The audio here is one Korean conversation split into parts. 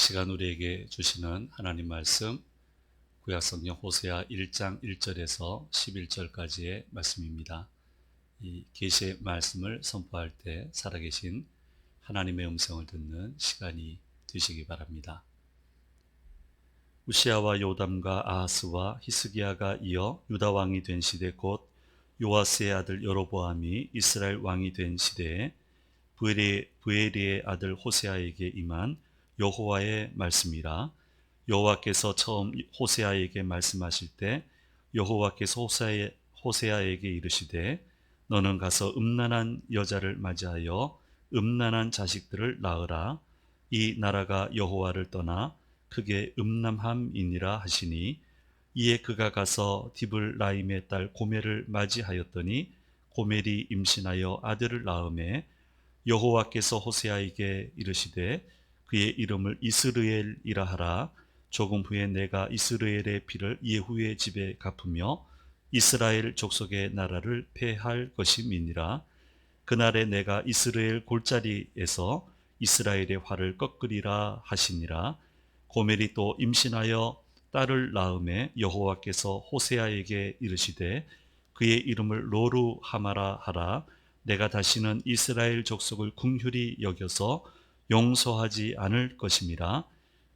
시간 우리에게 주시는 하나님 말씀, 구약성경 호세아 1장 1절에서 11절까지의 말씀입니다. 이 계시의 말씀을 선포할 때 살아계신 하나님의 음성을 듣는 시간이 되시기 바랍니다. 우시아와 요담과 아하스와 히스기야가 이어 유다 왕이 된 시대, 곧 요아스의 아들 여로보암이 이스라엘 왕이 된 시대에 부에리의 아들 호세아에게 임한 여호와의 말씀이라. 여호와께서 처음 호세아에게 말씀하실 때 여호와께서 호세아에게 이르시되, 너는 가서 음란한 여자를 맞이하여 음란한 자식들을 낳으라. 이 나라가 여호와를 떠나 크게 음란함이니라 하시니, 이에 그가 가서 디블라임의 딸 고멜을 맞이하였더니 고멜이 임신하여 아들을 낳음에, 여호와께서 호세아에게 이르시되 그의 이름을 이스르엘이라 하라. 조금 후에 내가 이스라엘의 피를 예후의 집에 갚으며 이스라엘 족속의 나라를 폐할 것임이니라. 그날에 내가 이스라엘 골짜기에서 이스라엘의 활을 꺾으리라 하시니라. 고멜이 또 임신하여 딸을 낳음에 여호와께서 호세아에게 이르시되 그의 이름을 로루하마라 하라. 내가 다시는 이스라엘 족속을 긍휼히 여겨서 용서하지 않을 것임이라.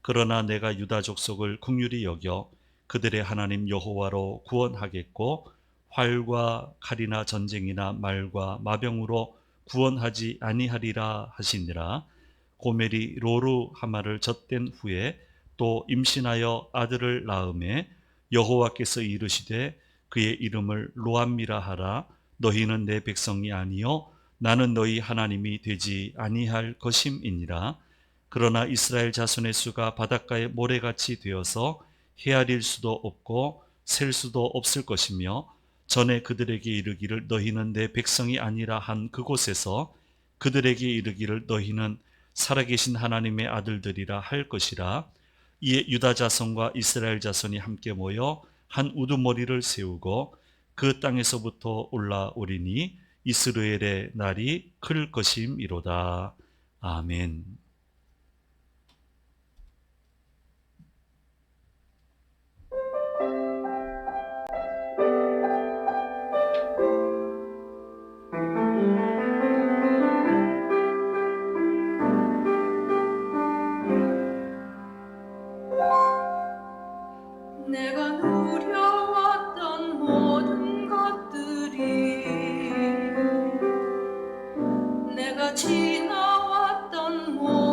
그러나 내가 유다 족속을 긍휼히 여겨 그들의 하나님 여호와로 구원하겠고, 활과 칼이나 전쟁이나 말과 마병으로 구원하지 아니하리라 하시니라. 고멜이 로루하마를 젖된 후에 또 임신하여 아들을 낳음에 여호와께서 이르시되 그의 이름을 로암미라 하라. 너희는 내 백성이 아니요 나는 너희 하나님이 되지 아니할 것임이니라. 그러나 이스라엘 자손의 수가 바닷가의 모래같이 되어서 헤아릴 수도 없고 셀 수도 없을 것이며, 전에 그들에게 이르기를 너희는 내 백성이 아니라 한 그곳에서 그들에게 이르기를 너희는 살아계신 하나님의 아들들이라 할 것이라. 이에 유다 자손과 이스라엘 자손이 함께 모여 한 우두머리를 세우고 그 땅에서부터 올라오리니 이스라엘의 날이 클 것임이로다. 아멘. 내가 누려왔던 모든 것들이, 내가 지나왔던 모든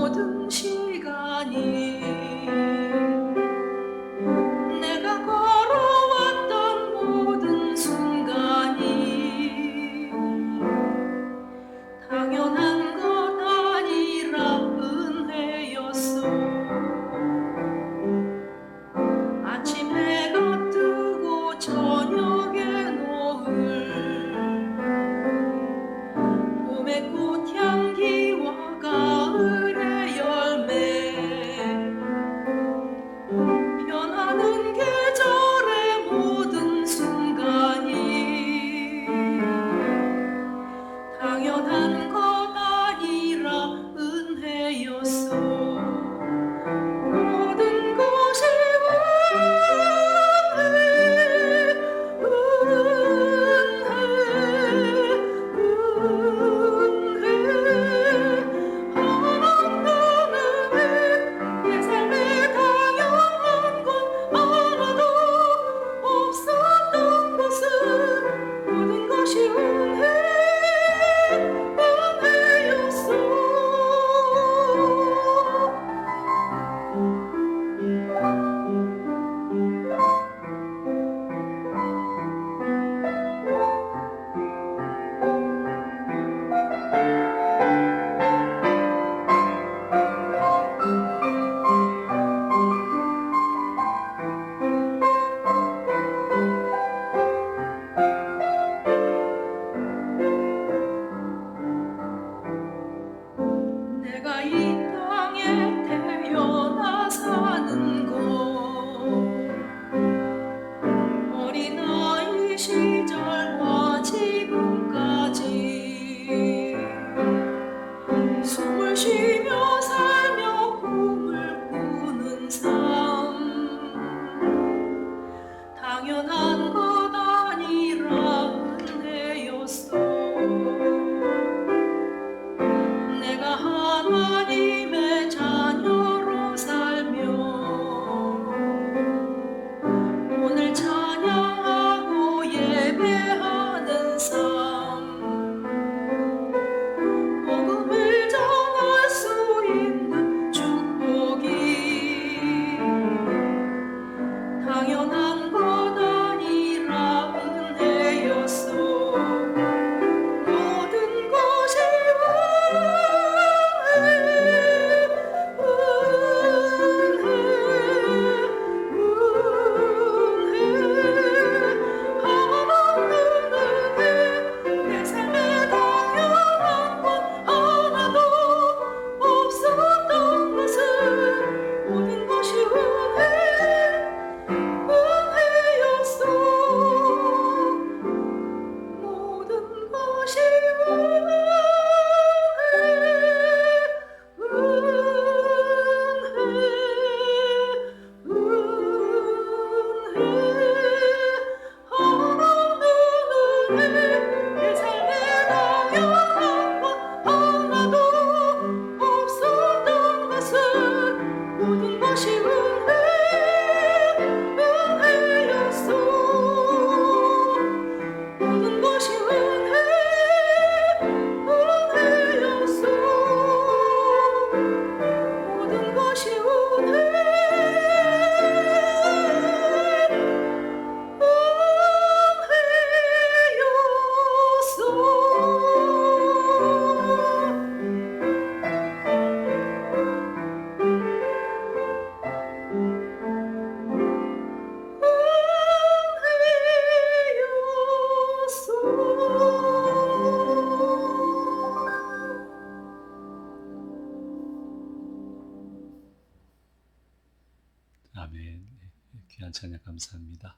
아멘. 네, 귀한 찬양 감사합니다.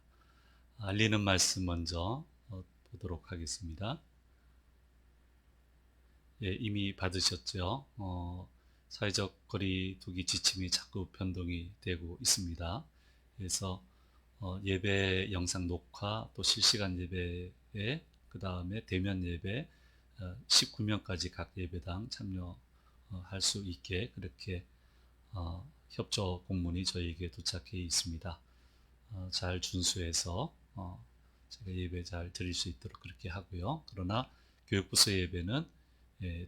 알리는 말씀 먼저 보도록 하겠습니다. 예, 이미 받으셨죠? 사회적 거리두기 지침이 자꾸 변동이 되고 있습니다. 그래서 예배 영상 녹화 또 실시간 예배에 그 다음에 대면 예배 19명까지 각 예배당 참여할 수 있게 그렇게 협조 공문이 저희에게 도착해 있습니다. 잘 준수해서 제가 예배 잘 드릴 수 있도록 그렇게 하고요. 그러나 교육부서 예배는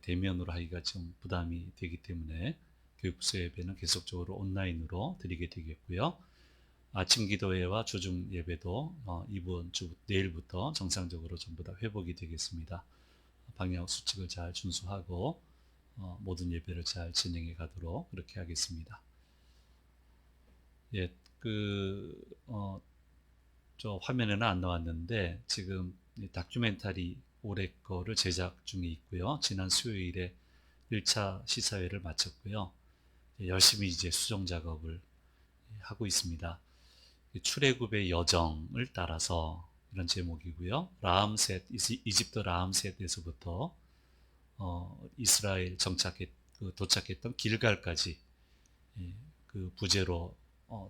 대면으로 하기가 좀 부담이 되기 때문에 교육부서 예배는 계속적으로 온라인으로 드리게 되겠고요. 아침 기도회와 조중 예배도 이번 주 내일부터 정상적으로 전부 다 회복이 되겠습니다. 방역 수칙을 잘 준수하고 모든 예배를 잘 진행해 가도록 그렇게 하겠습니다. 예, 저 화면에는 안 나왔는데 지금 다큐멘터리 올해 거를 제작 중에 있고요. 지난 수요일에 1차 시사회를 마쳤고요. 열심히 이제 수정 작업을 하고 있습니다. 출애굽의 여정을 따라서 이런 제목이고요. 라암셋, 이집트 라암셋에서부터 이스라엘 도착했던 길갈까지 그 부제로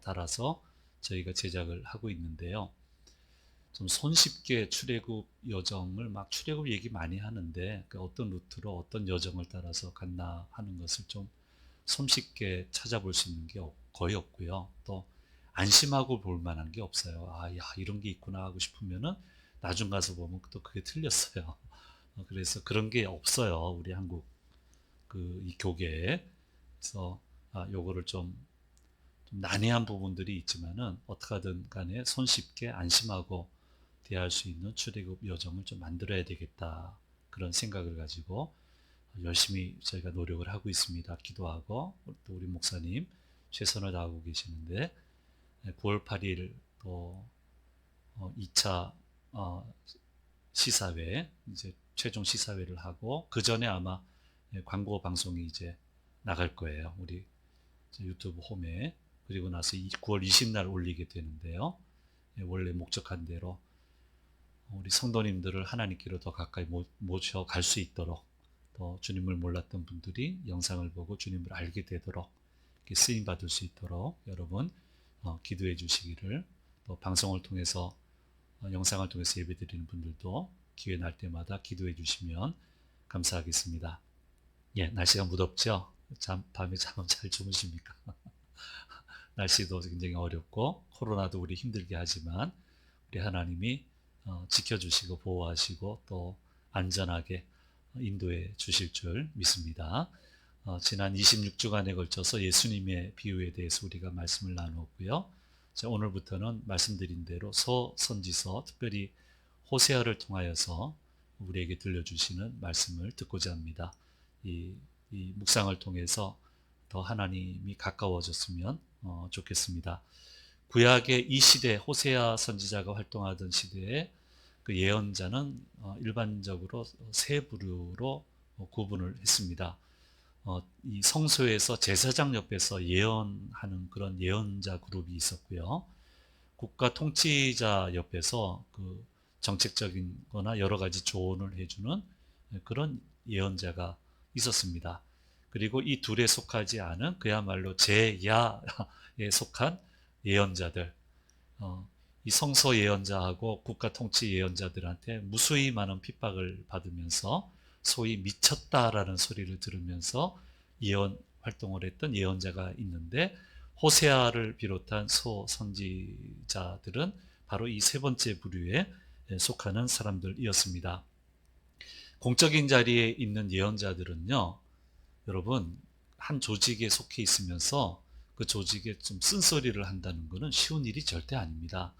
달아서 저희가 제작을 하고 있는데요. 좀 손쉽게 출애굽 여정을 막 출애굽 얘기 많이 하는데 어떤 루트로 어떤 여정을 따라서 갔나 하는 것을 좀 손쉽게 찾아볼 수 있는 게 거의 없고요. 또 안심하고 볼 만한 게 없어요. 야, 이런 게 있구나 하고 싶으면은 나중 가서 보면 또 그게 틀렸어요. 그래서 그런 게 없어요. 우리 한국 이 교계에. 그래서 요거를 좀 난해한 부분들이 있지만은 어떻게든 간에 손쉽게 안심하고 대할 수 있는 출애굽 여정을 좀 만들어야 되겠다. 그런 생각을 가지고 열심히 저희가 노력을 하고 있습니다. 기도하고 또 우리 목사님 최선을 다하고 계시는데 9월 8일 또 2차 시사회 이제 최종 시사회를 하고 그 전에 아마 광고 방송이 이제 나갈 거예요. 우리 유튜브 홈에. 그리고 나서 9월 20날 올리게 되는데요. 원래 목적한 대로 우리 성도님들을 하나님께로 더 가까이 모셔갈 수 있도록 또 주님을 몰랐던 분들이 영상을 보고 주님을 알게 되도록 쓰임 받을 수 있도록 여러분 기도해 주시기를, 또 방송을 통해서 영상을 통해서 예배드리는 분들도 기회 날 때마다 기도해 주시면 감사하겠습니다. 예, 날씨가 무덥죠? 밤에 잠 잘 주무십니까? 날씨도 굉장히 어렵고 코로나도 우리 힘들게 하지만 우리 하나님이 지켜주시고 보호하시고 또 안전하게 인도해 주실 줄 믿습니다. 지난 26주간에 걸쳐서 예수님의 비유에 대해서 우리가 말씀을 나누었고요. 오늘부터는 말씀드린 대로 서선지서, 특별히 호세아를 통하여서 우리에게 들려주시는 말씀을 듣고자 합니다. 이 묵상을 통해서 더 하나님이 가까워졌으면 좋겠습니다. 구약의 이 시대, 호세아 선지자가 활동하던 시대에 그 예언자는 일반적으로 세 부류로 구분을 했습니다. 이 성소에서 제사장 옆에서 예언하는 그런 예언자 그룹이 있었고요. 국가 통치자 옆에서 그 정책적인 거나 여러 가지 조언을 해주는 그런 예언자가 있었습니다. 그리고 이 둘에 속하지 않은 그야말로 제야에 속한 예언자들, 이 성소 예언자하고 국가 통치 예언자들한테 무수히 많은 핍박을 받으면서 소위 미쳤다라는 소리를 들으면서 예언 활동을 했던 예언자가 있는데, 호세아를 비롯한 소선지자들은 바로 이 세 번째 부류에 속하는 사람들이었습니다. 공적인 자리에 있는 예언자들은요, 여러분, 한 조직에 속해 있으면서 그 조직에 좀 쓴소리를 한다는 것은 쉬운 일이 절대 아닙니다.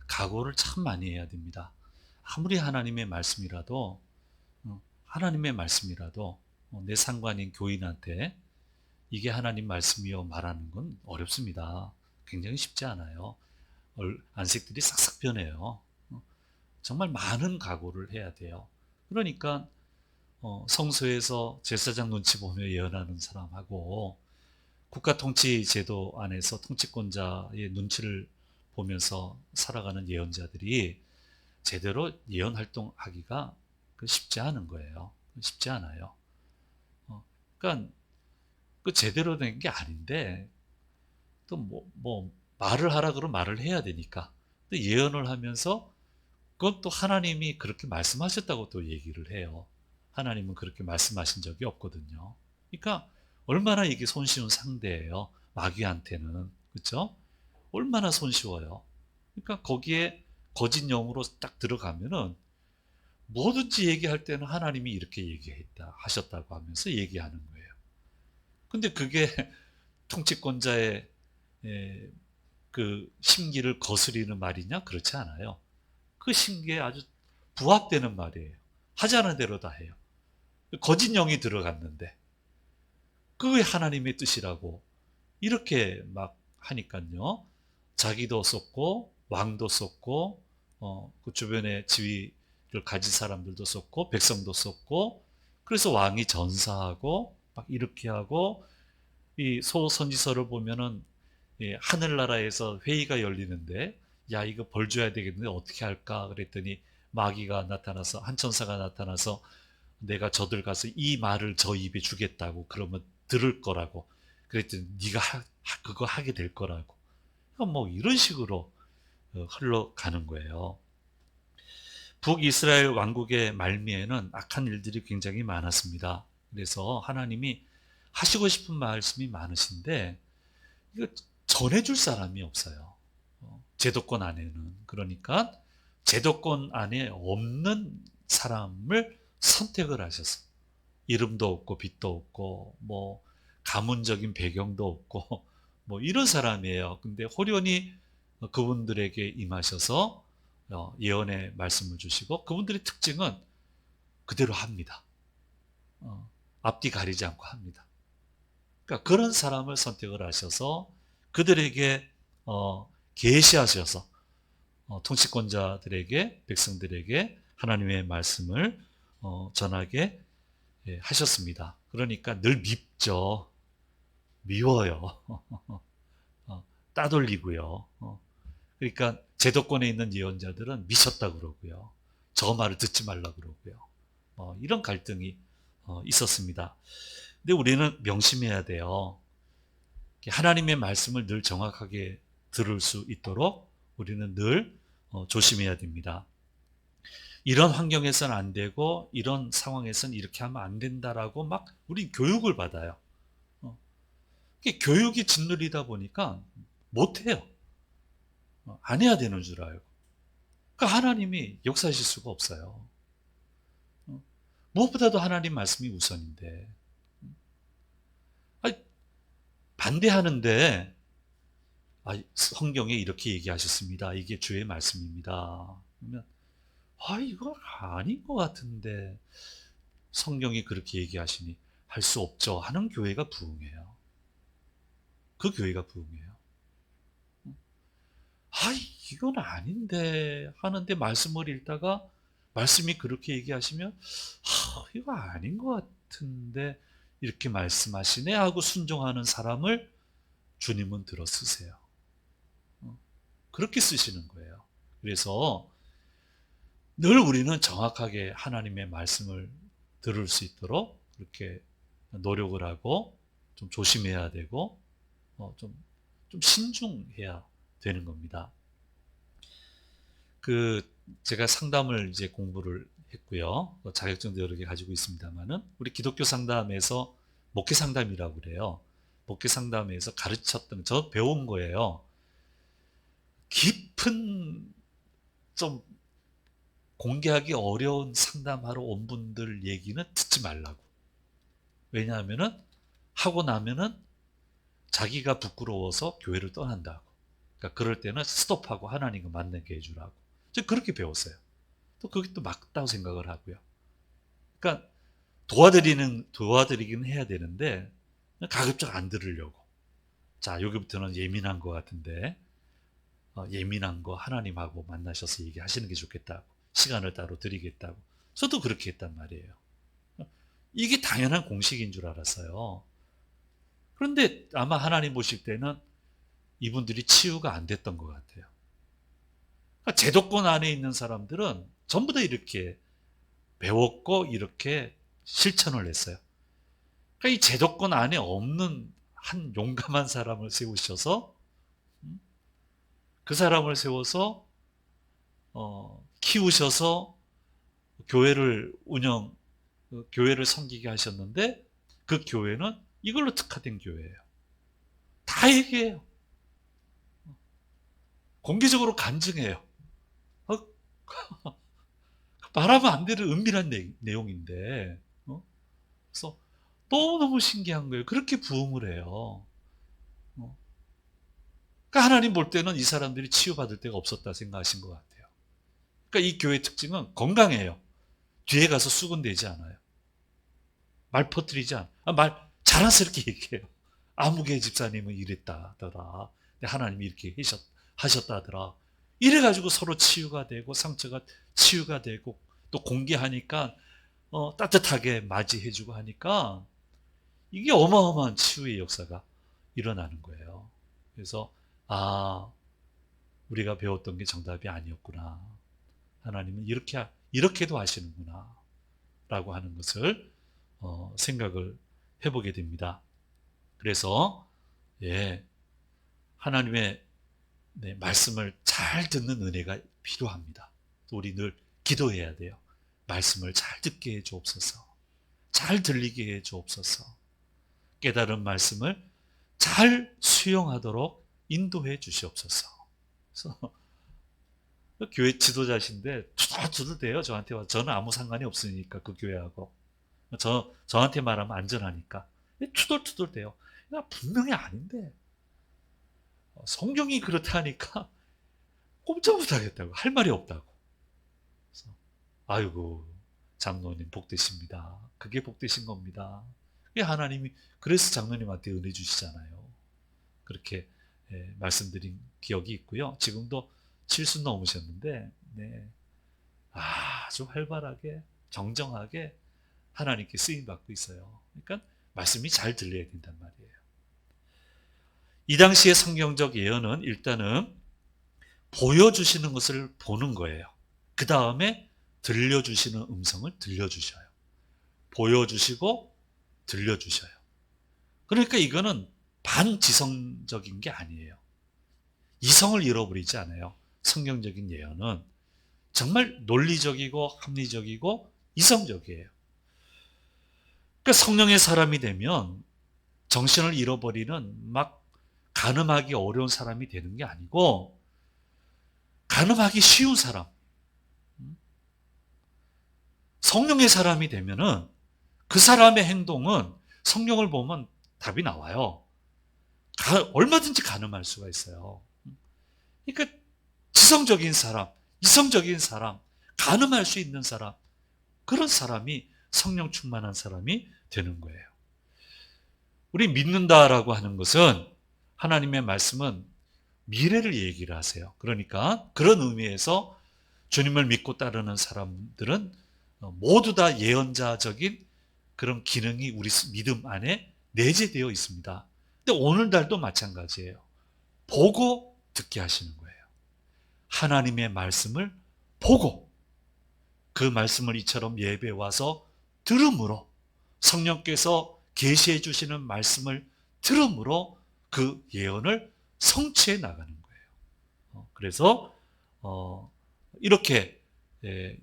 각오를 참 많이 해야 됩니다. 아무리 하나님의 말씀이라도 내 상관인 교인한테 이게 하나님 말씀이요 말하는 건 어렵습니다. 굉장히 쉽지 않아요. 안색들이 싹싹 변해요. 정말 많은 각오를 해야 돼요. 그러니까 성소에서 제사장 눈치 보며 예언하는 사람하고 국가 통치 제도 안에서 통치권자의 눈치를 보면서 살아가는 예언자들이 제대로 예언 활동하기가 쉽지 않은 거예요. 쉽지 않아요. 그러니까 그 제대로 된 게 아닌데 또 뭐 말을 하라 그러면 말을 해야 되니까. 또 예언을 하면서 그건 또 하나님이 그렇게 말씀하셨다고 또 얘기를 해요. 하나님은 그렇게 말씀하신 적이 없거든요. 그러니까 얼마나 이게 손쉬운 상대예요. 마귀한테는. 그렇죠? 얼마나 손쉬워요. 그러니까 거기에 거짓 영으로 딱 들어가면은 뭐든지 얘기할 때는 하나님이 이렇게 얘기했다 하셨다고 하면서 얘기하는 거예요. 근데 그게 통치권자의 그 심기를 거스리는 말이냐? 그렇지 않아요. 그 심기에 아주 부합되는 말이에요. 하자는 대로 다 해요. 거짓 영이 들어갔는데 그게 하나님의 뜻이라고 이렇게 막 하니까요. 자기도 썼고 왕도 썼고 그 주변에 지위를 가진 사람들도 썼고 백성도 썼고 그래서 왕이 전사하고 막 이렇게 하고 이 소선지서를 보면은 하늘나라에서 회의가 열리는데 야 이거 벌 줘야 되겠는데 어떻게 할까 그랬더니 마귀가 나타나서 한 천사가 나타나서 내가 저들 가서 이 말을 저 입에 주겠다고 그러면 들을 거라고 그랬더니 네가 그거 하게 될 거라고 그러니까 뭐 이런 식으로 흘러가는 거예요. 북이스라엘 왕국의 말미에는 악한 일들이 굉장히 많았습니다. 그래서 하나님이 하시고 싶은 말씀이 많으신데 이거 전해줄 사람이 없어요. 제도권 안에는. 그러니까 제도권 안에 없는 사람을 선택을 하셔서 이름도 없고 빛도 없고 뭐 가문적인 배경도 없고 뭐 이런 사람이에요. 근데 호련히 그분들에게 임하셔서 예언의 말씀을 주시고 그분들의 특징은 그대로 합니다. 앞뒤 가리지 않고 합니다. 그러니까 그런 사람을 선택을 하셔서 그들에게 계시하셔서 통치권자들에게 백성들에게 하나님의 말씀을 전하게 하셨습니다. 그러니까 늘 밉죠. 미워요. 따돌리고요. 그러니까 제도권에 있는 예언자들은 미쳤다 그러고요. 저 말을 듣지 말라 그러고요. 이런 갈등이 있었습니다. 근데 우리는 명심해야 돼요. 하나님의 말씀을 늘 정확하게 들을 수 있도록 우리는 늘 조심해야 됩니다. 이런 환경에서는 안 되고 이런 상황에서는 이렇게 하면 안 된다라고 막 우리 교육을 받아요. 교육이 짓눌리다 보니까 못해요. 안 해야 되는 줄 알고. 그러니까 하나님이 역사하실 수가 없어요. 무엇보다도 하나님 말씀이 우선인데 반대하는데 성경에 이렇게 얘기하셨습니다. 이게 주의 말씀입니다. 그러면 이거 아닌 것 같은데 성경이 그렇게 얘기하시니 할 수 없죠 하는 교회가 부흥해요. 그 교회가 부흥해요. 이건 아닌데 하는데 말씀을 읽다가 말씀이 그렇게 얘기하시면 이거 아닌 것 같은데 이렇게 말씀하시네 하고 순종하는 사람을 주님은 들어 쓰세요. 그렇게 쓰시는 거예요. 그래서 늘 우리는 정확하게 하나님의 말씀을 들을 수 있도록 그렇게 노력을 하고 좀 조심해야 되고 좀 신중해야 되는 겁니다. 제가 상담을 이제 공부를 했고요. 자격증도 여러 개 가지고 있습니다만은 우리 기독교 상담에서 목회 상담이라고 그래요. 목회 상담에서 가르쳤던 저 배운 거예요. 깊은 좀 공개하기 어려운 상담하러 온 분들 얘기는 듣지 말라고. 왜냐하면은 하고 나면은 자기가 부끄러워서 교회를 떠난다고. 그러니까 그럴 때는 스톱하고 하나님과 만나게 해주라고. 저 그렇게 배웠어요. 또 그게 또 맞다고 생각을 하고요. 그러니까 도와드리긴 해야 되는데 가급적 안 들으려고. 자, 여기부터는 예민한 것 같은데 예민한 거 하나님하고 만나셔서 얘기하시는 게 좋겠다고. 시간을 따로 드리겠다고. 저도 그렇게 했단 말이에요. 이게 당연한 공식인 줄 알았어요. 그런데 아마 하나님 보실 때는 이분들이 치유가 안 됐던 것 같아요. 그러니까 제도권 안에 있는 사람들은 전부 다 이렇게 배웠고 이렇게 실천을 했어요. 그러니까 이 제도권 안에 없는 한 용감한 사람을 세우셔서 그 사람을 세워서 키우셔서 교회를 교회를 섬기게 하셨는데 그 교회는 이걸로 특화된 교회예요. 다 얘기해요. 공개적으로 간증해요. 말하면 안 되는 은밀한 내용인데, 그래서 너무너무 신기한 거예요. 그렇게 부흥을 해요. 그러니까 하나님 볼 때는 이 사람들이 치유받을 데가 없었다 생각하신 것 같아요. 그러니까 이 교회 특징은 건강해요. 뒤에 가서 수군대지 않아요. 말 퍼뜨리지 않아요. 말 자랑스럽게 얘기해요. 아무개 집사님은 이랬다더라. 하나님이 이렇게 하셨다더라. 이래가지고 서로 치유가 되고 상처가 치유가 되고 또 공개하니까 따뜻하게 맞이해주고 하니까 이게 어마어마한 치유의 역사가 일어나는 거예요. 그래서 우리가 배웠던 게 정답이 아니었구나. 하나님은 이렇게도 하시는구나 라고 하는 것을 생각을 해보게 됩니다. 그래서 하나님의 말씀을 잘 듣는 은혜가 필요합니다. 우리 늘 기도해야 돼요. 말씀을 잘 듣게 해 주옵소서. 잘 들리게 해 주옵소서. 깨달은 말씀을 잘 수용하도록 인도해 주시옵소서. 그래서 교회 지도자신데 투덜투덜 돼요. 저한테 와. 저는 아무 상관이 없으니까 그 교회하고. 저한테 말하면 안전하니까. 투덜투덜 돼요. 분명히 아닌데 성경이 그렇다니까 꼼짝 못하겠다고. 할 말이 없다고. 그래서 아이고 장로님 복되십니다. 그게 복되신 겁니다. 그게 하나님이 그래서 장로님한테 은혜 주시잖아요. 그렇게 말씀드린 기억이 있고요. 지금도 70 넘으셨는데 아주 활발하게 정정하게 하나님께 쓰임받고 있어요. 그러니까 말씀이 잘 들려야 된단 말이에요. 이 당시의 성경적 예언은 일단은 보여주시는 것을 보는 거예요. 그 다음에 들려주시는 음성을 들려주셔요. 보여주시고 들려주셔요. 그러니까 이거는 반지성적인 게 아니에요. 이성을 잃어버리지 않아요. 성경적인 예언은 정말 논리적이고 합리적이고 이성적이에요. 그러니까 성령의 사람이 되면 정신을 잃어버리는 막 가늠하기 어려운 사람이 되는 게 아니고 가늠하기 쉬운 사람. 성령의 사람이 되면은 그 사람의 행동은 성경을 보면 답이 나와요. 얼마든지 가늠할 수가 있어요. 그러니까 지성적인 사람, 이성적인 사람, 가늠할 수 있는 사람, 그런 사람이 성령 충만한 사람이 되는 거예요. 우리 믿는다라고 하는 것은 하나님의 말씀은 미래를 얘기를 하세요. 그러니까 그런 의미에서 주님을 믿고 따르는 사람들은 모두 다 예언자적인 그런 기능이 우리 믿음 안에 내재되어 있습니다. 근데 오늘날도 마찬가지예요. 보고 듣게 하시는 거예요. 하나님의 말씀을 보고 그 말씀을 이처럼 예배에 와서 들음으로 성령께서 계시해 주시는 말씀을 들음으로 그 예언을 성취해 나가는 거예요. 그래서 이렇게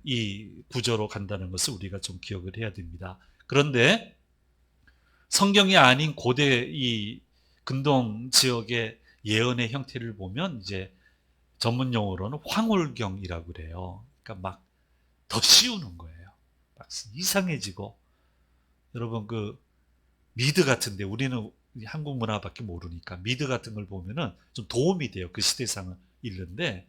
이 구조로 간다는 것을 우리가 좀 기억을 해야 됩니다. 그런데 성경이 아닌 고대 이 근동 지역의 예언의 형태를 보면 이제 전문 용어로는 황홀경이라고 그래요. 그러니까 막 더 씌우는 거예요. 막 이상해지고 여러분 그 미드 같은데 우리는 한국 문화밖에 모르니까 미드 같은 걸 보면은 좀 도움이 돼요. 그 시대상을 읽는데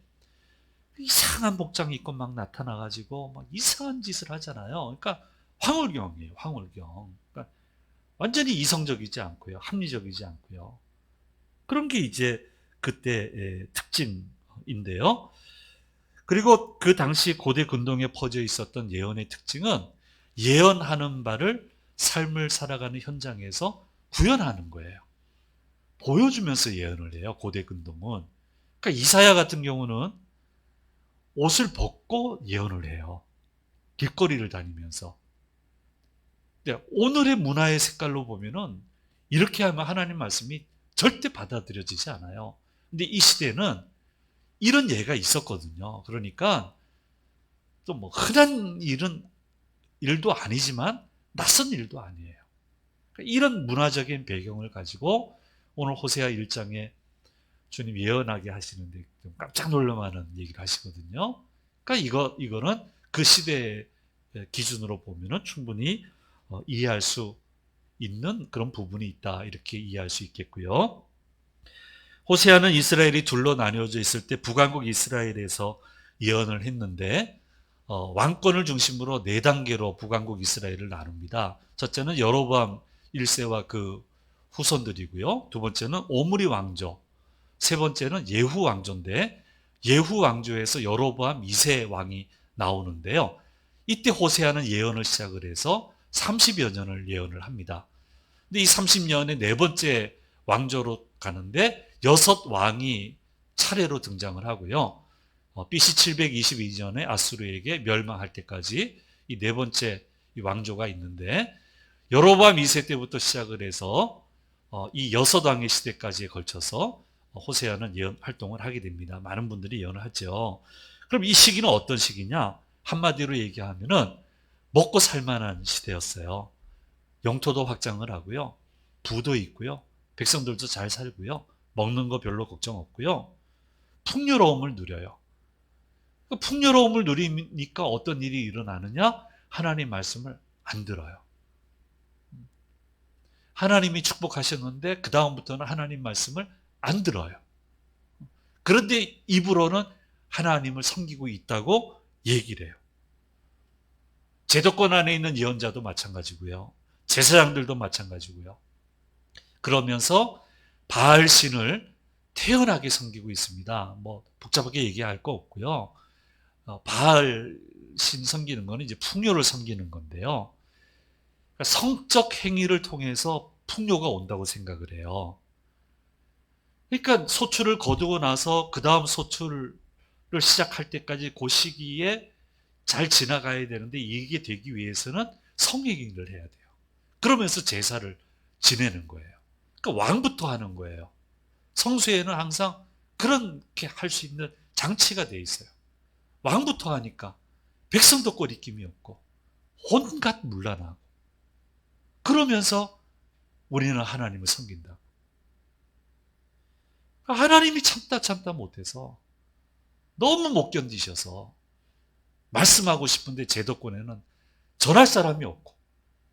이상한 복장 입고 막 나타나가지고 막 이상한 짓을 하잖아요. 그러니까 황홀경이에요. 황홀경. 그러니까 완전히 이성적이지 않고요. 합리적이지 않고요. 그런 게 이제 그때의 특징인데요. 그리고 그 당시 고대 근동에 퍼져 있었던 예언의 특징은 예언하는 바를 삶을 살아가는 현장에서 구현하는 거예요. 보여주면서 예언을 해요. 고대 근동은. 그러니까 이사야 같은 경우는 옷을 벗고 예언을 해요. 길거리를 다니면서. 근데 오늘의 문화의 색깔로 보면은 이렇게 하면 하나님 말씀이 절대 받아들여지지 않아요. 근데 이 시대는 이런 예가 있었거든요. 그러니까 또 뭐 흔한 일도 아니지만 낯선 일도 아니에요. 그러니까 이런 문화적인 배경을 가지고 오늘 호세아 1장에 주님 예언하게 하시는데 좀 깜짝 놀랄만한 얘기를 하시거든요. 그러니까 이거는 그 시대의 기준으로 보면은 충분히 이해할 수 있는 그런 부분이 있다. 이렇게 이해할 수 있겠고요. 호세아는 이스라엘이 둘로 나뉘어져 있을 때 북왕국 이스라엘에서 예언을 했는데 왕권을 중심으로 네 단계로 북왕국 이스라엘을 나눕니다. 첫째는 여로보암 1세와 그 후손들이고요. 두 번째는 오므리 왕조, 세 번째는 예후 왕조인데 예후 왕조에서 여로보암 2세 왕이 나오는데요. 이때 호세아는 예언을 시작을 해서 30여 년을 예언을 합니다. 근데 이 30년의 네 번째 왕조로 가는데 여섯 왕이 차례로 등장을 하고요. BC 722년에 아수르에게 멸망할 때까지 이 네 번째 이 왕조가 있는데 여로보암 2세 때부터 시작을 해서 이 여섯 왕의 시대까지에 걸쳐서 호세아는 예언 활동을 하게 됩니다. 많은 분들이 예언을 하죠. 그럼 이 시기는 어떤 시기냐? 한마디로 얘기하면은 먹고 살만한 시대였어요. 영토도 확장을 하고요. 부도 있고요. 백성들도 잘 살고요. 먹는 거 별로 걱정 없고요. 풍요로움을 누려요. 그 풍요로움을 누리니까 어떤 일이 일어나느냐? 하나님 말씀을 안 들어요. 하나님이 축복하셨는데 그 다음부터는 하나님 말씀을 안 들어요. 그런데 입으로는 하나님을 섬기고 있다고 얘기를 해요. 제도권 안에 있는 예언자도 마찬가지고요. 제사장들도 마찬가지고요. 그러면서 바알신을 태연하게 섬기고 있습니다. 뭐 복잡하게 얘기할 거 없고요. 바알신 섬기는 거는 이제 풍요를 섬기는 건데요. 그러니까 성적 행위를 통해서 풍요가 온다고 생각을 해요. 그러니까 소출을 거두고 나서 그 다음 소출을 시작할 때까지 그 시기에 잘 지나가야 되는데 이게 되기 위해서는 성행위를 해야 돼요. 그러면서 제사를 지내는 거예요. 그러니까 왕부터 하는 거예요. 성수에는 항상 그렇게 할 수 있는 장치가 돼 있어요. 왕부터 하니까 백성도 꼬리낌이 없고 온갖 문란하고 그러면서 우리는 하나님을 섬긴다. 하나님이 참다 못해서 너무 못 견디셔서 말씀하고 싶은데 제도권에는 전할 사람이 없고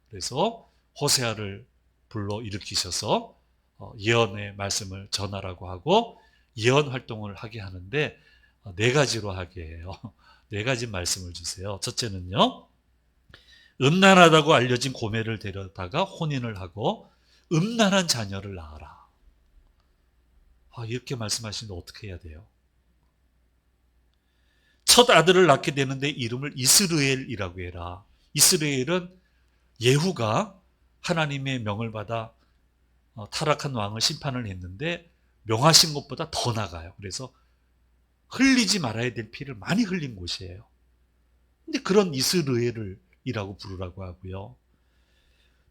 그래서 호세아를 불러 일으키셔서 예언의 말씀을 전하라고 하고 예언 활동을 하게 하는데 네 가지로 하게 해요. 네 가지 말씀을 주세요. 첫째는요. 음란하다고 알려진 고매를 데려다가 혼인을 하고 음란한 자녀를 낳아라. 이렇게 말씀하시는데 어떻게 해야 돼요? 첫 아들을 낳게 되는데 이름을 이스르엘이라고 해라. 이스라엘은 예후가 하나님의 명을 받아 타락한 왕을 심판을 했는데 명하신 것보다 더 나가요. 그래서 흘리지 말아야 될 피를 많이 흘린 곳이에요. 근데 그런 이스라엘이라고 부르라고 하고요.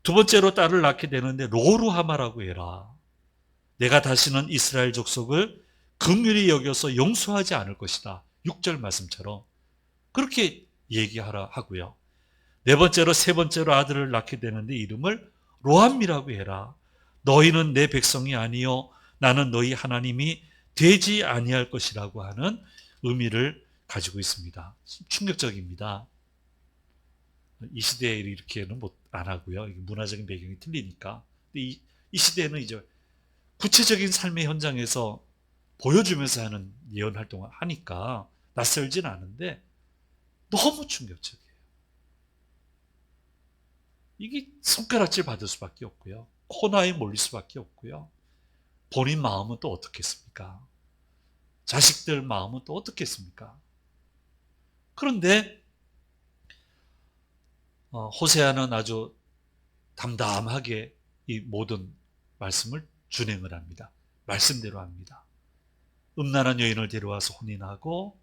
두 번째로 딸을 낳게 되는데 로루하마라고 해라. 내가 다시는 이스라엘 족속을 긍휼히 여겨서 용서하지 않을 것이다. 6절 말씀처럼 그렇게 얘기하라 하고요. 세 번째로 아들을 낳게 되는데 이름을 로함이라고 해라. 너희는 내 백성이 아니요 나는 너희 하나님이 되지 아니할 것이라고 하는 의미를 가지고 있습니다. 충격적입니다. 이 시대에 이렇게는 안 하고요. 문화적인 배경이 틀리니까. 근데 이 시대는 이제 구체적인 삶의 현장에서 보여주면서 하는 예언 활동을 하니까 낯설진 않은데 너무 충격적이에요. 이게 손가락질 받을 수밖에 없고요. 코너에 몰릴 수밖에 없고요. 본인 마음은 또 어떻겠습니까? 자식들 마음은 또 어떻겠습니까? 그런데 호세아는 아주 담담하게 이 모든 말씀을 준행을 합니다. 말씀대로 합니다. 음란한 여인을 데려와서 혼인하고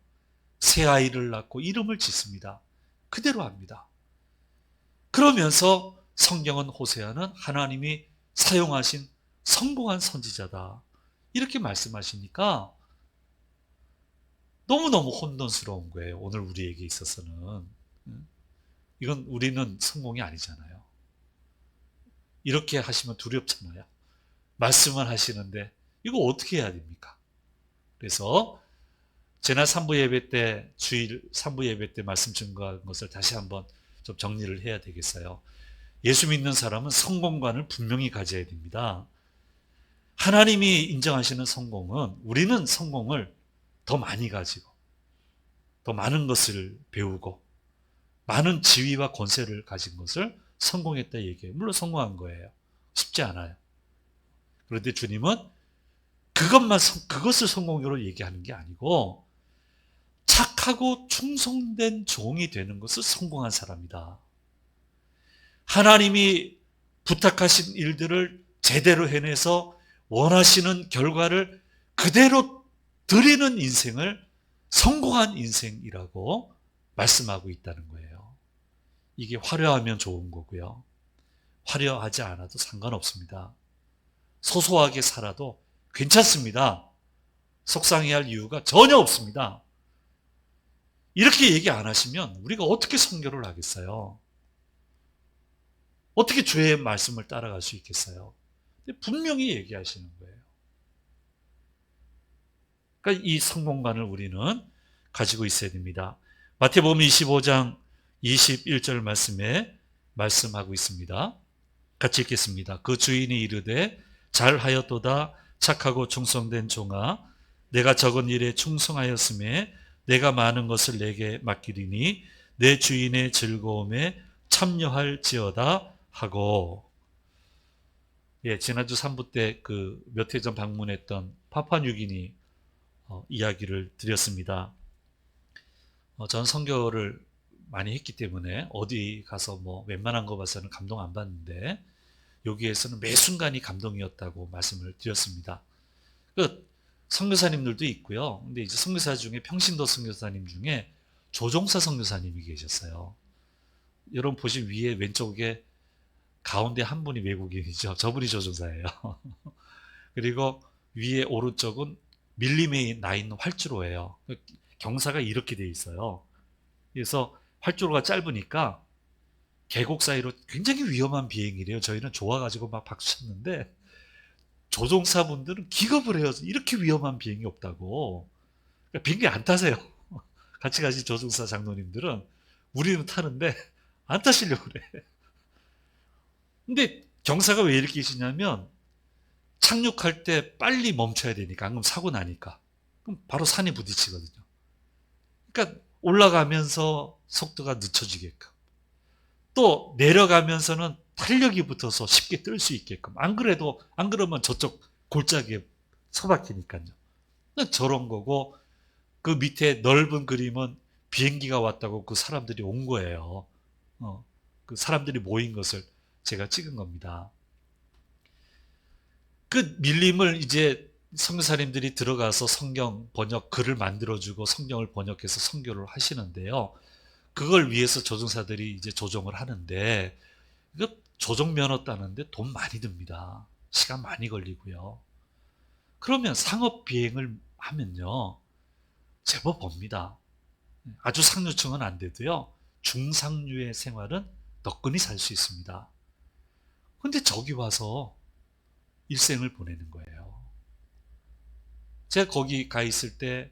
새 아이를 낳고 이름을 짓습니다. 그대로 합니다. 그러면서 성경은 호세아는 하나님이 사용하신 성공한 선지자다, 이렇게 말씀하시니까 너무너무 혼돈스러운 거예요. 오늘 우리에게 있어서는. 이건 우리는 성공이 아니잖아요. 이렇게 하시면 두렵잖아요. 말씀을 하시는데 이거 어떻게 해야 됩니까? 그래서 지난 3부 예배 때, 주일 3부 예배 때 말씀 증거한 것을 다시 한번 좀 정리를 해야 되겠어요. 예수 믿는 사람은 성공관을 분명히 가져야 됩니다. 하나님이 인정하시는 성공은, 우리는 성공을 더 많이 가지고 더 많은 것을 배우고 많은 지위와 권세를 가진 것을 성공했다 얘기해요. 물론 성공한 거예요. 쉽지 않아요. 그런데 주님은 그것을 성공으로 얘기하는 게 아니고 착하고 충성된 종이 되는 것을 성공한 사람이다. 하나님이 부탁하신 일들을 제대로 해내서 원하시는 결과를 그대로 드리는 인생을 성공한 인생이라고 말씀하고 있다는 거예요. 이게 화려하면 좋은 거고요. 화려하지 않아도 상관없습니다. 소소하게 살아도 괜찮습니다. 속상해할 이유가 전혀 없습니다. 이렇게 얘기 안 하시면 우리가 어떻게 선교를 하겠어요? 어떻게 주의 말씀을 따라갈 수 있겠어요? 근데 분명히 얘기하시는 거예요. 그러니까 이 성공관을 우리는 가지고 있어야 됩니다. 마태복음 25장 21절 말씀에 말씀하고 있습니다. 같이 읽겠습니다. 그 주인이 이르되 잘하였도다 착하고 충성된 종아, 내가 적은 일에 충성하였음에 내가 많은 것을 내게 맡기리니 내 주인의 즐거움에 참여할지어다 하고. 지난주 3부 때 그 몇 해 전 방문했던 파푸아뉴기니 이야기를 드렸습니다. 전 선교를 많이 했기 때문에 어디 가서 뭐 웬만한 거 봐서는 감동 안 받는데 여기에서는 매 순간이 감동이었다고 말씀을 드렸습니다. 그 선교사님들도 있고요. 근데 이제 선교사 중에 평신도 선교사님 중에 조종사 선교사님이 계셨어요. 여러분 보신 위에 왼쪽에 가운데 한 분이 외국인이죠. 저분이 조종사예요. 그리고 위에 오른쪽은 밀림에 나 있는 활주로예요. 경사가 이렇게 돼 있어요. 그래서 활주로가 짧으니까 계곡 사이로 굉장히 위험한 비행이래요. 저희는 좋아가지고 막 박수 쳤는데 조종사분들은 기겁을 해요. 이렇게 위험한 비행이 없다고. 그러니까 비행기 안 타세요. 같이 가신 조종사 장로님들은 우리는 타는데 안 타시려고 그래. 근데 경사가 왜 이렇게 있냐면 착륙할 때 빨리 멈춰야 되니까, 안 그러면 사고 나니까. 그럼 바로 산에 부딪히거든요. 그러니까 올라가면서 속도가 늦춰지게끔, 또 내려가면서는 탄력이 붙어서 쉽게 뜰 수 있게끔. 안 그러면 저쪽 골짜기에 처박히니까요. 저런 거고, 그 밑에 넓은 그림은 비행기가 왔다고 그 사람들이 온 거예요. 그 사람들이 모인 것을 제가 찍은 겁니다. 그 밀림을 이제 선교사님들이 들어가서 성경 번역 글을 만들어주고 성경을 번역해서 선교를 하시는데요. 그걸 위해서 조종사들이 이제 조종을 하는데, 이거 조종 면허 따는데 돈 많이 듭니다. 시간 많이 걸리고요. 그러면 상업 비행을 하면요, 제법 법니다. 아주 상류층은 안 돼도요, 중상류의 생활은 너끈히 살 수 있습니다. 근데 저기 와서 일생을 보내는 거예요. 제가 거기 가 있을 때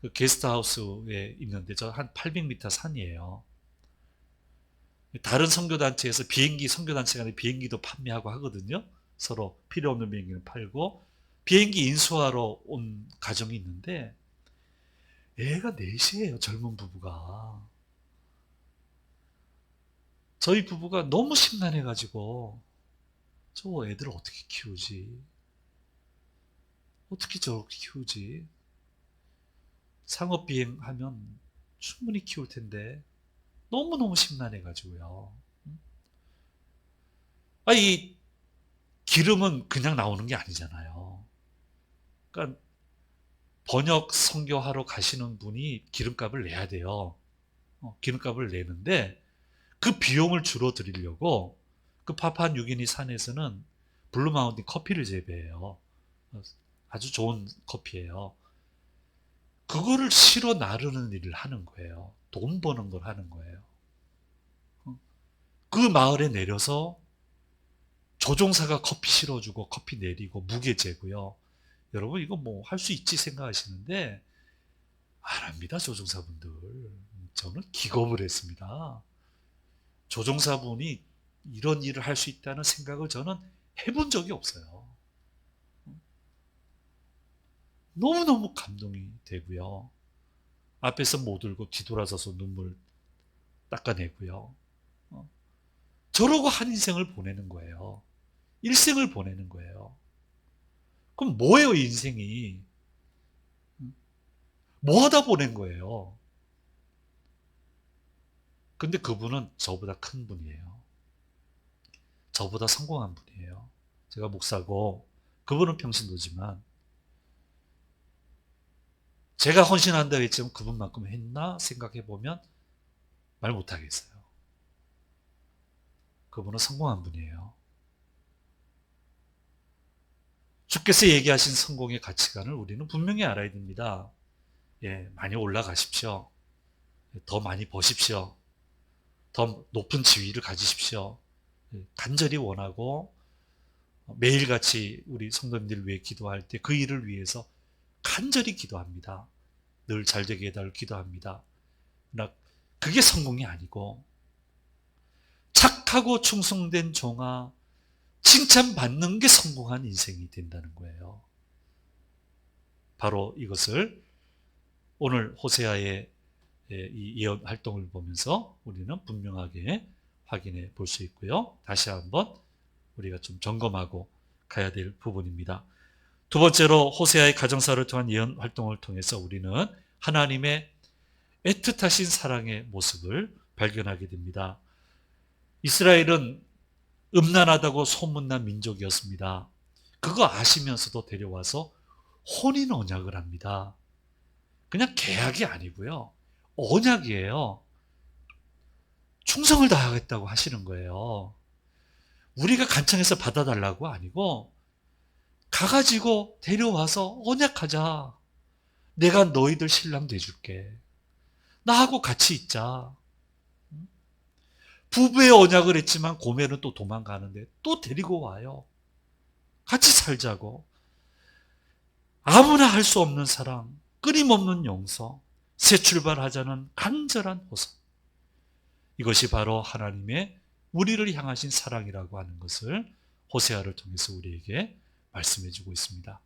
그 게스트하우스에 있는데 저 한 800m 산이에요. 다른 선교단체에서 선교단체 간에 비행기도 판매하고 하거든요. 서로 필요 없는 비행기는 팔고. 비행기 인수하러 온 가정이 있는데 애가 넷이에요. 젊은 부부가. 저희 부부가 너무 심란해가지고 저 애들 어떻게 키우지? 어떻게 저렇게 키우지? 상업비행 하면 충분히 키울 텐데 너무너무 심란해가지고요. 이 기름은 그냥 나오는 게 아니잖아요. 그러니까 번역 선교하러 가시는 분이 기름값을 내야 돼요. 기름값을 내는데 그 비용을 줄어드리려고 그 파푸아뉴기니 산에서는 블루마운틴 커피를 재배해요. 아주 좋은 커피예요. 그거를 실어 나르는 일을 하는 거예요. 돈 버는 걸 하는 거예요. 그 마을에 내려서 조종사가 커피 실어주고 커피 내리고 무게 재고요. 여러분 이거 뭐 할 수 있지 생각하시는데 안 합니다. 조종사분들. 저는 기겁을 했습니다. 조종사분이 이런 일을 할 수 있다는 생각을 저는 해본 적이 없어요. 너무너무 감동이 되고요. 앞에서 못 울고 뒤돌아서서 눈물 닦아내고요. 저러고 한 인생을 보내는 거예요. 일생을 보내는 거예요. 그럼 뭐예요, 인생이? 뭐 하다 보낸 거예요? 근데 그분은 저보다 큰 분이에요. 저보다 성공한 분이에요. 제가 목사고 그분은 평신도지만 제가 헌신한다고 했지만 그분만큼 했나 생각해 보면 말 못하겠어요. 그분은 성공한 분이에요. 주께서 얘기하신 성공의 가치관을 우리는 분명히 알아야 됩니다. 예, 많이 올라가십시오. 더 많이 버십시오. 더 높은 지위를 가지십시오. 간절히 원하고 매일같이 우리 성도님들 위해 기도할 때 그 일을 위해서 간절히 기도합니다. 늘 잘되게 해달라고 기도합니다. 그러나 그게 성공이 아니고 착하고 충성된 종아 칭찬받는 게 성공한 인생이 된다는 거예요. 바로 이것을 오늘 호세아의 이 예언 활동을 보면서 우리는 분명하게 확인해 볼 수 있고요. 다시 한번 우리가 좀 점검하고 가야 될 부분입니다. 두 번째로 호세아의 가정사를 통한 예언 활동을 통해서 우리는 하나님의 애틋하신 사랑의 모습을 발견하게 됩니다. 이스라엘은 음란하다고 소문난 민족이었습니다. 그거 아시면서도 데려와서 혼인 언약을 합니다. 그냥 계약이 아니고요. 언약이에요. 충성을 다하겠다고 하시는 거예요. 우리가 간청해서 받아달라고 아니고 가가지고 데려와서 언약하자. 내가 너희들 신랑 돼줄게. 나하고 같이 있자. 부부의 언약을 했지만 고멜은 또 도망가는데 또 데리고 와요. 같이 살자고. 아무나 할 수 없는 사랑, 끊임없는 용서, 새 출발하자는 간절한 호소. 이것이 바로 하나님의 우리를 향하신 사랑이라고 하는 것을 호세아를 통해서 우리에게 말씀해 주고 있습니다.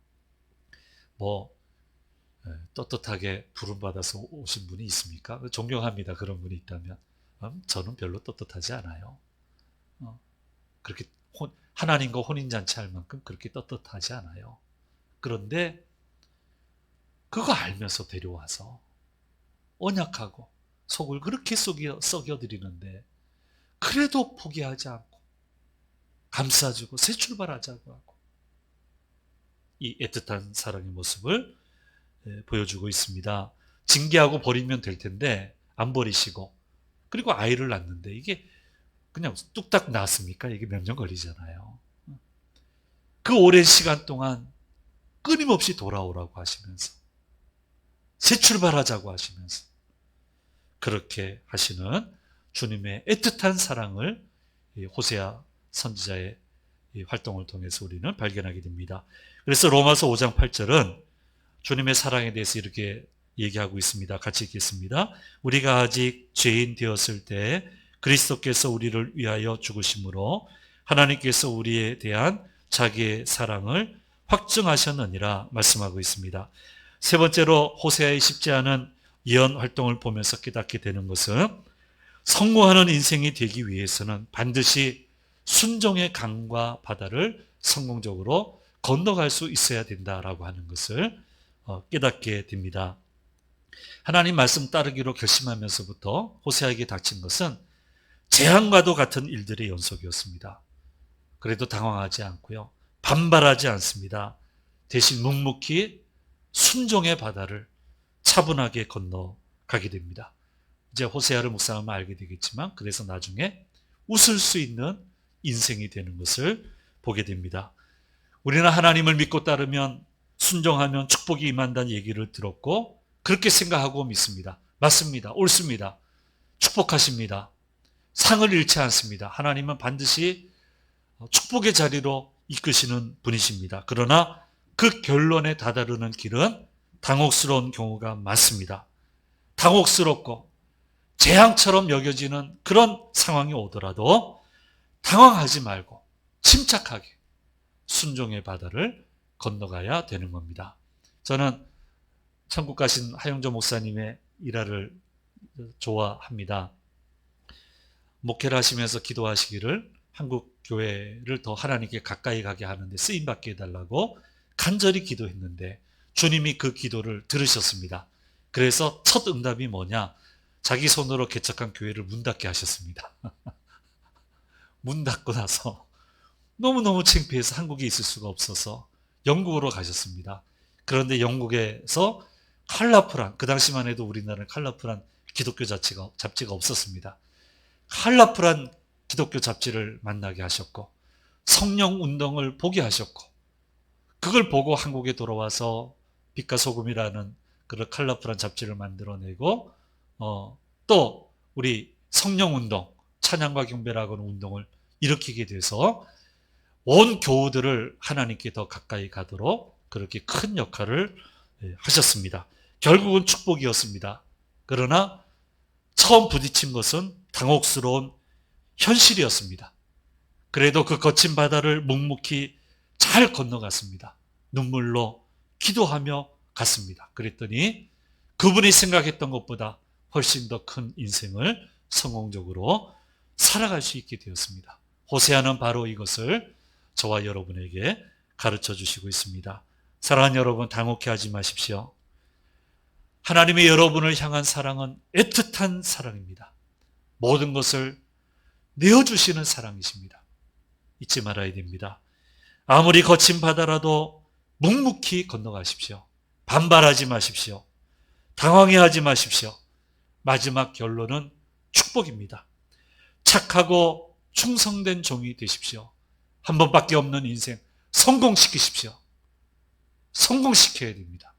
떳떳하게 부름받아서 오신 분이 있습니까? 존경합니다. 그런 분이 있다면. 저는 별로 떳떳하지 않아요. 그렇게 하나님과 혼인잔치 할 만큼 그렇게 떳떳하지 않아요. 그런데 그거 알면서 데려와서 언약하고 속을 그렇게 썩여드리는데 그래도 포기하지 않고 감싸주고 새 출발하자고 하고 이 애틋한 사랑의 모습을 보여주고 있습니다. 징계하고 버리면 될 텐데 안 버리시고 그리고 아이를 낳는데 이게 그냥 뚝딱 낳았습니까? 이게 몇 년 걸리잖아요. 그 오랜 시간 동안 끊임없이 돌아오라고 하시면서 새 출발하자고 하시면서 그렇게 하시는 주님의 애틋한 사랑을 호세아 선지자의 활동을 통해서 우리는 발견하게 됩니다. 그래서 로마서 5장 8절은 주님의 사랑에 대해서 이렇게 얘기하고 있습니다. 같이 읽겠습니다. 우리가 아직 죄인 되었을 때 그리스도께서 우리를 위하여 죽으심으로 하나님께서 우리에 대한 자기의 사랑을 확증하셨느니라 말씀하고 있습니다. 세 번째로 호세아의 쉽지 않은 예언 활동을 보면서 깨닫게 되는 것은 성공하는 인생이 되기 위해서는 반드시 순종의 강과 바다를 성공적으로 건너갈 수 있어야 된다라고 하는 것을 깨닫게 됩니다. 하나님 말씀 따르기로 결심하면서부터 호세아에게 닥친 것은 재앙과도 같은 일들의 연속이었습니다. 그래도 당황하지 않고요. 반발하지 않습니다. 대신 묵묵히 순종의 바다를 차분하게 건너가게 됩니다. 이제 호세아를 묵상하면 알게 되겠지만 그래서 나중에 웃을 수 있는 인생이 되는 것을 보게 됩니다. 우리는 하나님을 믿고 따르면 순종하면 축복이 임한다는 얘기를 들었고 그렇게 생각하고 믿습니다. 맞습니다. 옳습니다. 축복하십니다. 상을 잃지 않습니다. 하나님은 반드시 축복의 자리로 이끄시는 분이십니다. 그러나 그 결론에 다다르는 길은 당혹스러운 경우가 많습니다. 당혹스럽고 재앙처럼 여겨지는 그런 상황이 오더라도 당황하지 말고 침착하게 순종의 바다를 건너가야 되는 겁니다. 저는 천국 가신 하영조 목사님의 일화를 좋아합니다. 목회를 하시면서 기도하시기를 한국 교회를 더 하나님께 가까이 가게 하는데 쓰임받게 해달라고 간절히 기도했는데 주님이 그 기도를 들으셨습니다. 그래서 첫 응답이 뭐냐? 자기 손으로 개척한 교회를 문 닫게 하셨습니다. 문 닫고 나서 너무너무 창피해서 한국에 있을 수가 없어서 영국으로 가셨습니다. 그런데 영국에서 컬러풀한, 그 당시만 해도 우리나라는 컬러풀한 기독교 잡지가 없었습니다. 컬러풀한 기독교 잡지를 만나게 하셨고 성령 운동을 보게 하셨고 그걸 보고 한국에 돌아와서 빛과 소금이라는 그런 컬러풀한 잡지를 만들어내고 또 우리 성령 운동, 찬양과 경배라고 하는 운동을 일으키게 돼서 온 교우들을 하나님께 더 가까이 가도록 그렇게 큰 역할을 하셨습니다. 결국은 축복이었습니다. 그러나 처음 부딪힌 것은 당혹스러운 현실이었습니다. 그래도 그 거친 바다를 묵묵히 잘 건너갔습니다. 눈물로 기도하며 갔습니다. 그랬더니 그분이 생각했던 것보다 훨씬 더 큰 인생을 성공적으로 살아갈 수 있게 되었습니다. 호세아는 바로 이것을 저와 여러분에게 가르쳐 주시고 있습니다. 사랑하는 여러분, 당혹해하지 마십시오. 하나님의 여러분을 향한 사랑은 애틋한 사랑입니다. 모든 것을 내어주시는 사랑이십니다. 잊지 말아야 됩니다. 아무리 거친 바다라도 묵묵히 건너가십시오. 반발하지 마십시오. 당황해하지 마십시오. 마지막 결론은 축복입니다. 착하고 충성된 종이 되십시오. 한 번밖에 없는 인생 성공시키십시오. 성공시켜야 됩니다.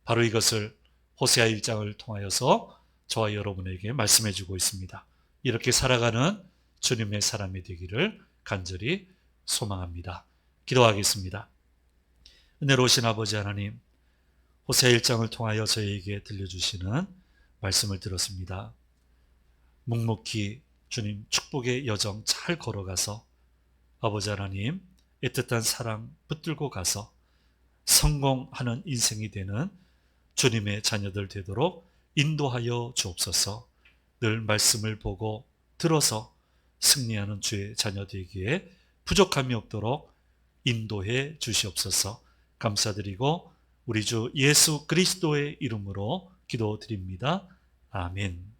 바로 이것을 호세아 1장을 통하여서 저와 여러분에게 말씀해 주고 있습니다. 이렇게 살아가는 주님의 사람이 되기를 간절히 소망합니다. 기도하겠습니다. 은혜로우신 아버지 하나님, 호세아 1장을 통하여 저희에게 들려주시는 말씀을 들었습니다. 묵묵히 주님 축복의 여정 잘 걸어가서 아버지 하나님 애틋한 사랑 붙들고 가서 성공하는 인생이 되는 주님의 자녀들 되도록 인도하여 주옵소서. 늘 말씀을 보고 들어서 승리하는 주의 자녀 되기에 부족함이 없도록 인도해 주시옵소서. 감사드리고 우리 주 예수 그리스도의 이름으로 기도드립니다. 아멘.